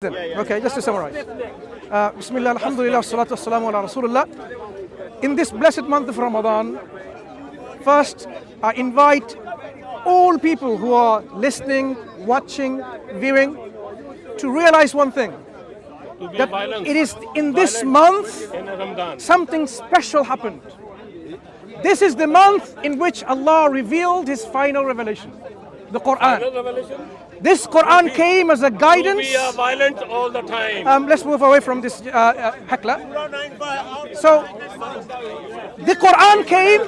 Okay, just to summarize. Bismillah, alhamdulillah, salatu wassalamu ala rasulullah. In this blessed month of Ramadan, first I invite all people who are listening, watching, viewing to realize one thing. That it is in this month something special happened. This is the month in which Allah revealed His final revelation, the Quran. This Quran came as a guidance. We are violent all the time. Let's move away from this heckler. So, the Quran came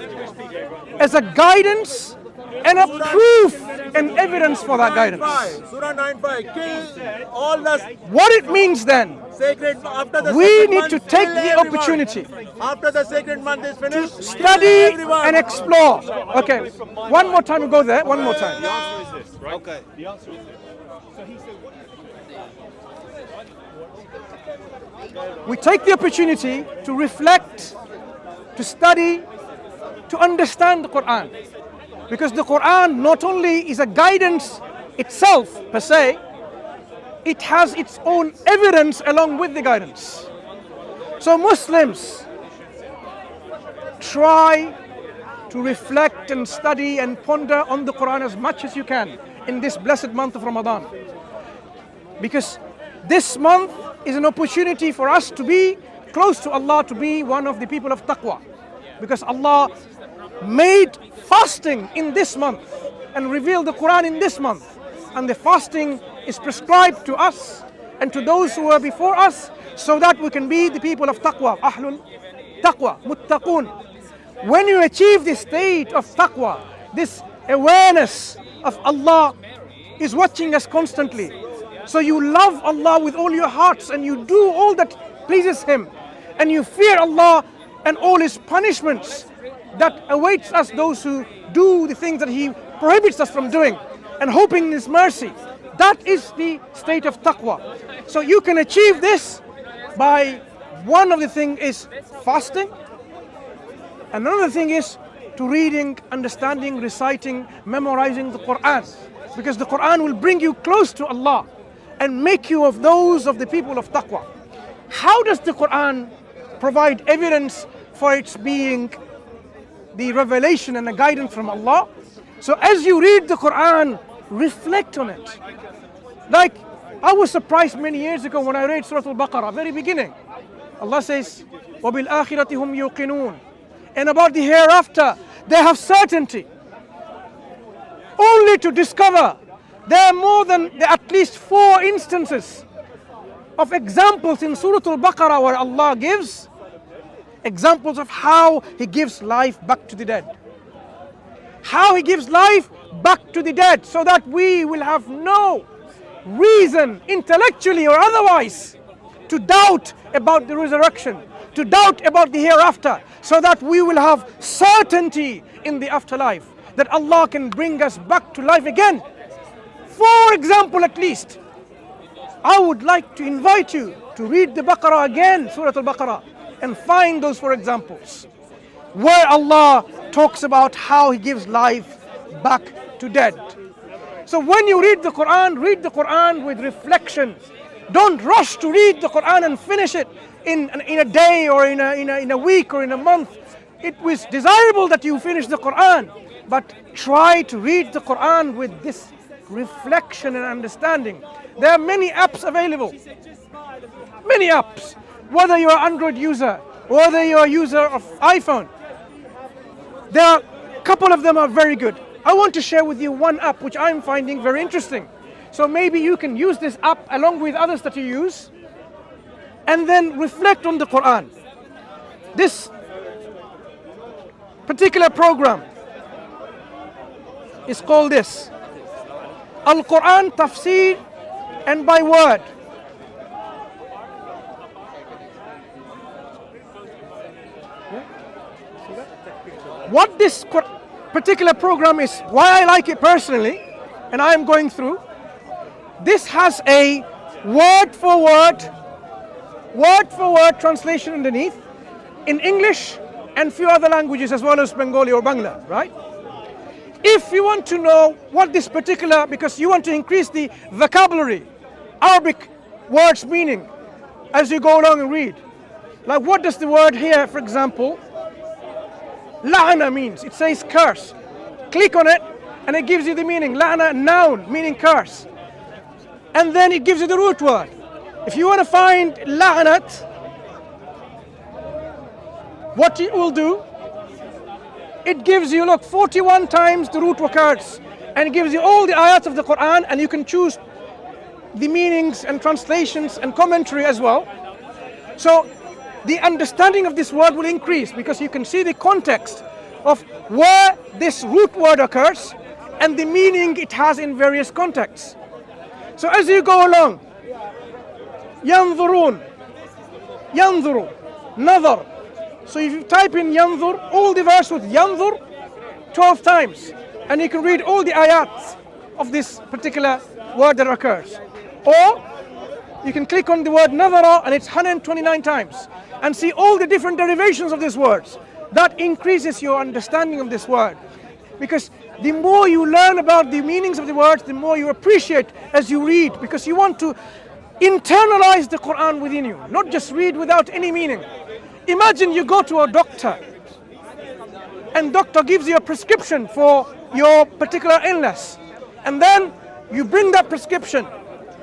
as a guidance and a proof and evidence for that guidance. Surah 9:5. Kill all the What it means then, sacred after the we sacred need month, to kill take the everyone. opportunity After the sacred month is finished, kill study everyone. and explore. Okay, one more time we go there, one more time. The answer is this, right? Okay. The answer is this. So he said, We take the opportunity to reflect, to study, to understand the Quran. Because the Quran not only is a guidance itself per se, it has its own evidence along with the guidance. So Muslims, try to reflect and study and ponder on the Quran as much as you can in this blessed month of Ramadan. Because this month is an opportunity for us to be close to Allah, to be one of the people of taqwa. Because Allah made fasting in this month and revealed the Quran in this month. And the fasting is prescribed to us and to those who were before us so that we can be the people of taqwa, ahlul taqwa, muttaqun. When you achieve this state of taqwa, this awareness of Allah is watching us constantly. So you love Allah with all your hearts and you do all that pleases Him. And you fear Allah and all His punishments that awaits us, those who do the things that He prohibits us from doing, and hoping in His mercy. That is the state of taqwa. So you can achieve this by, one of the things is fasting. Another thing is to reading, understanding, reciting, memorizing the Quran. Because the Quran will bring you close to Allah and make you of those of the people of taqwa. How does the Quran provide evidence for its being the revelation and the guidance from Allah? So as you read the Quran, reflect on it. Like, I was surprised many years ago when I read Surah Al-Baqarah, very beginning. Allah says, وَبِالْآخِرَةِ هُمْ يُوقِنُونَ. And about the hereafter, they have certainty. Only to discover there are at least 4 instances of examples in Surah Al-Baqarah where Allah gives examples of how He gives life back to the dead. How He gives life back to the dead, so that we will have no reason, intellectually or otherwise, to doubt about the resurrection, to doubt about the hereafter, so that we will have certainty in the afterlife, that Allah can bring us back to life again. 4 examples at least. I would like to invite you to read the Baqarah again, Surah Al-Baqarah, and find those 4 examples where Allah talks about how He gives life back to dead. So when you read the Quran with reflection. Don't rush to read the Quran and finish it in a day or in a week or in a month. It was desirable that you finish the Quran, but try to read the Quran with this reflection and understanding. There are many apps available. Many apps. Whether you're an Android user, whether you're a user of iPhone. There are a couple of them are very good. I want to share with you one app which I'm finding very interesting. So maybe you can use this app along with others that you use and then reflect on the Quran. This particular program is called this Al-Quran Tafsir and by word. What this particular program is, why I like it personally, and I am going through, this has a word for word translation underneath in English and few other languages as well as Bengali or Bangla, right? If you want to know what this particular, because you want to increase the vocabulary, Arabic words meaning as you go along and read. Like what does the word here, for example, la'ana means? It says curse. Click on it and it gives you the meaning. La'ana, noun, meaning curse. And then it gives you the root word. If you want to find la'anat, what it will do, it gives you, look, 41 times the root occurs. And it gives you all the ayats of the Quran, and you can choose the meanings and translations and commentary as well. So the understanding of this word will increase because you can see the context of where this root word occurs and the meaning it has in various contexts. So as you go along, yanzurun, yanzuru, nazar. So if you type in yanzur, all the verse with yanzur 12 times, and you can read all the ayats of this particular word that occurs. Or you can click on the word nazara and it's 129 times and see all the different derivations of these words. That increases your understanding of this word. Because the more you learn about the meanings of the words, the more you appreciate as you read, because you want to internalize the Quran within you, not just read without any meaning. Imagine you go to a doctor and doctor gives you a prescription for your particular illness, and then you bring that prescription,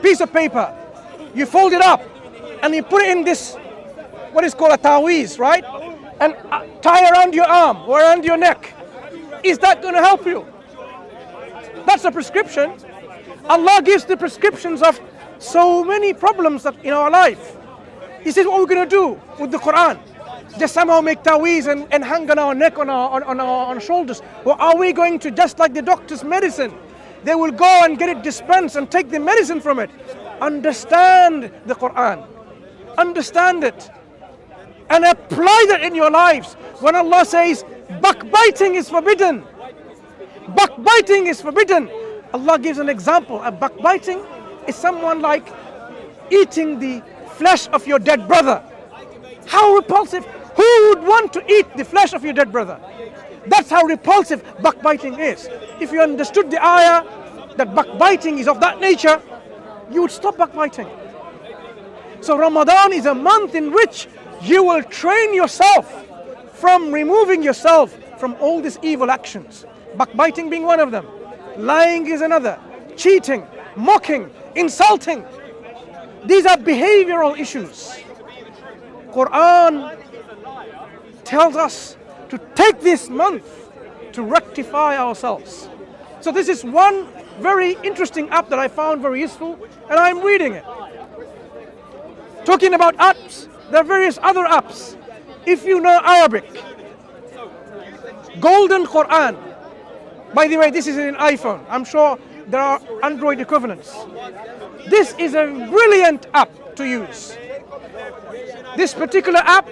piece of paper, you fold it up and you put it in this, what is called a taweez, right? And tie around your arm or around your neck. Is that going to help you? That's a prescription. Allah gives the prescriptions of so many problems that in our life. He says, what are we going to do with the Quran? Just somehow make taweez and hang on our neck, on our shoulders? Or are we going to, just like the doctor's medicine, they will go and get it dispensed and take the medicine from it? Understand the Quran. Understand it. And apply that in your lives. When Allah says, backbiting is forbidden. Backbiting is forbidden. Allah gives an example. A backbiting is someone like eating the flesh of your dead brother. How repulsive. Who would want to eat the flesh of your dead brother? That's how repulsive backbiting is. If you understood the ayah that backbiting is of that nature, you would stop backbiting. So Ramadan is a month in which you will train yourself from removing yourself from all these evil actions. Backbiting being one of them. Lying is another. Cheating, mocking, insulting. These are behavioral issues. Quran tells us to take this month to rectify ourselves. So this is one very interesting app that I found very useful, and I'm reading it. Talking about apps, there are various other apps. If you know Arabic, Golden Quran. By the way, this is an iPhone. I'm sure there are Android equivalents. This is a brilliant app to use. This particular app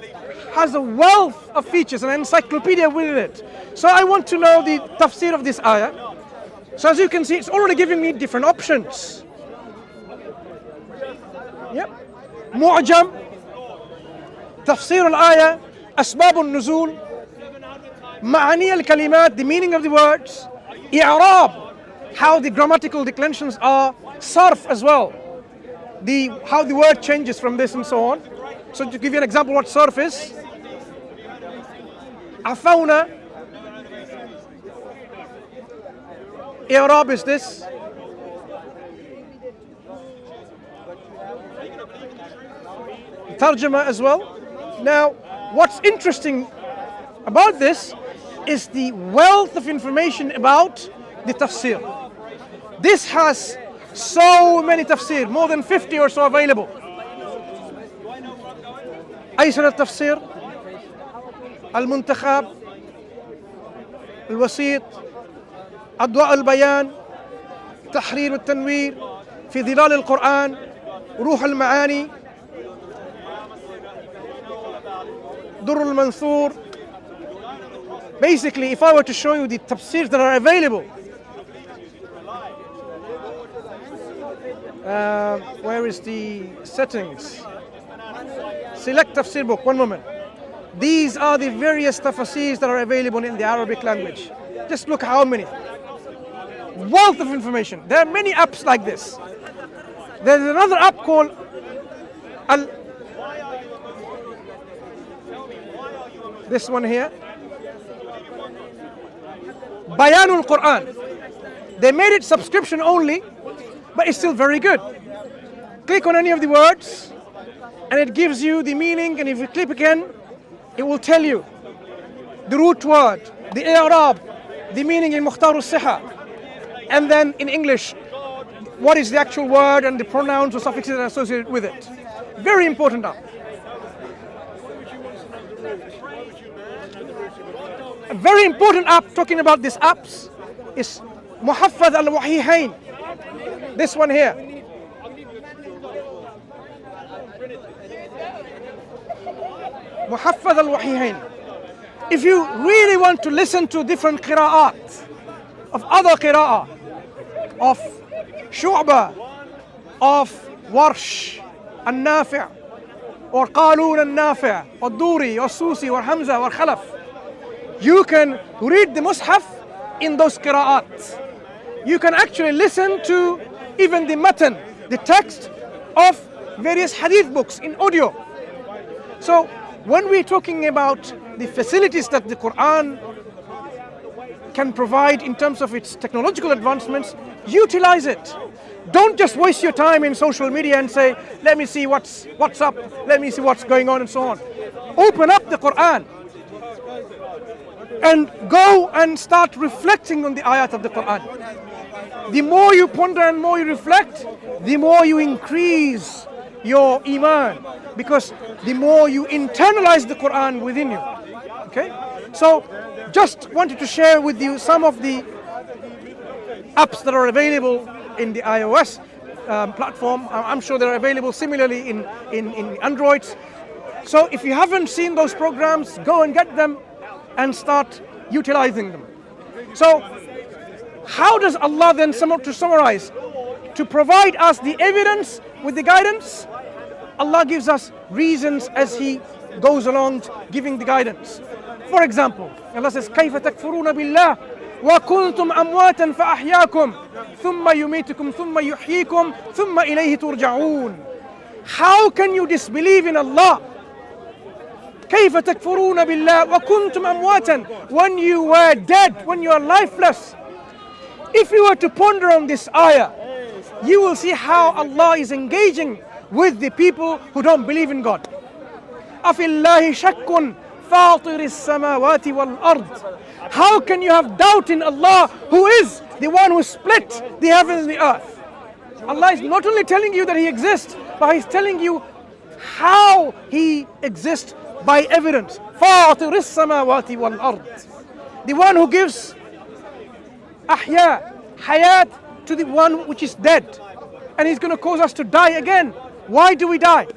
has a wealth of features, an encyclopedia with it. So I want to know the tafsir of this ayah. So as you can see, it's already giving me different options. Yep. Mu'jam, Tafsir al-ayah, Asbab al-nuzul, Ma'ani al-kalimat, the meaning of the words, I'rab, how the grammatical declensions are, Sarf as well, how the word changes from this and so on. So to give you an example what Sarf is, Afawna, I'rab is this. Tarjama as well. Now, what's interesting about this is the wealth of information about the tafsir. This has so many tafsir, more than 50 or so available. أيسر التفسير, المنتخب, الوسيط, أضواء البيان, تحرير التنوير, في ظلال القرآن, روح المعاني, در المنثور. Basically, if I were to show you the tafsirs that are available, where is the settings? Select tafsir book, one moment. These are the various tafsirs that are available in the Arabic language. Just look how many. Wealth of information. There are many apps like this. There's another app called This one here. Bayanul Quran. They made it subscription only, but it's still very good. Click on any of the words and it gives you the meaning, and if you click again, it will tell you the root word, the i'rab, the meaning in Mukhtar al-Siha, and then in English, what is the actual word and the pronouns or suffixes that are associated with it. Very important app. A very important app, talking about these apps, is Muhaffaz al-Wahihain. This one here. Muhaffaz al-Wahihain. If you really want to listen to different qira'at, of other qira'ah, of Shu'ba, of Warsh, al-Nafi', or Qalun al-Nafi', or Duri, or Susi, or Hamza, or Khalaf, you can read the Mus'haf in those qira'at. You can actually listen to even the matan, the text of various hadith books in audio. So when we're talking about the facilities that the Quran can provide in terms of its technological advancements, utilize it. Don't just waste your time in social media and say, let me see what's up, let me see what's going on and so on. Open up the Quran and go and start reflecting on the ayat of the Quran. The more you ponder and more you reflect, the more you increase your iman, because the more you internalize the Quran within you. Okay? So just wanted to share with you some of the apps that are available in the iOS platform. I'm sure they're available similarly in Androids. So if you haven't seen those programs, go and get them and start utilizing them. So how does Allah then, to summarize, to provide us the evidence with the guidance? Allah gives us reasons as He goes along giving the guidance. For example, Allah says, كَيْفَ تَكْفُرُونَ بِاللَّهِ وَكُنْتُمْ أَمْوَاتًا فَأَحْيَاكُمْ ثُمَّ يُمِيتُكُمْ ثُمَّ يُحْيِيكُمْ ثُمَّ إِلَيْهِ تُرْجَعُونَ. How can you disbelieve in Allah? كَيْفَ تَكْفُرُونَ بِاللَّهِ وَكُنْتُمْ أَمْوَاتًا, when you were dead, when you are lifeless. If you were to ponder on this ayah, you will see how Allah is engaging with the people who don't believe in God. أَفِي اللَّهِ شَكٌّ فَاطِرِ السَّمَاوَاتِ وَالْأَرْضِ. How can you have doubt in Allah, who is the one who split the heavens and the earth? Allah is not only telling you that He exists, but He's telling you how He exists by evidence. فَاطِرِ السَّمَاوَاتِ وَالْأَرْضِ. The one who gives hayat to the one which is dead. And He's going to cause us to die again. Why do we die?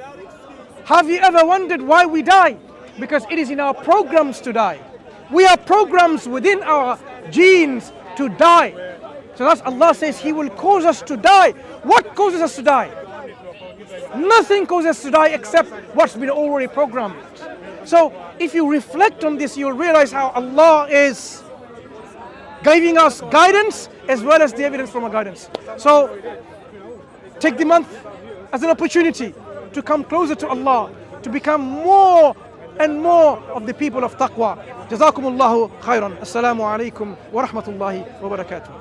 Have you ever wondered why we die? Because it is in our programs to die. We are programs within our genes to die. So that's Allah says He will cause us to die. What causes us to die? Nothing causes us to die except what's been already programmed. So if you reflect on this, you'll realize how Allah is giving us guidance as well as the evidence from our guidance. So take the month as an opportunity to come closer to Allah, to become more and more of the people of taqwa. Jazakumullahu khairan. Assalamu alaikum wa rahmatullahi wa barakatuh.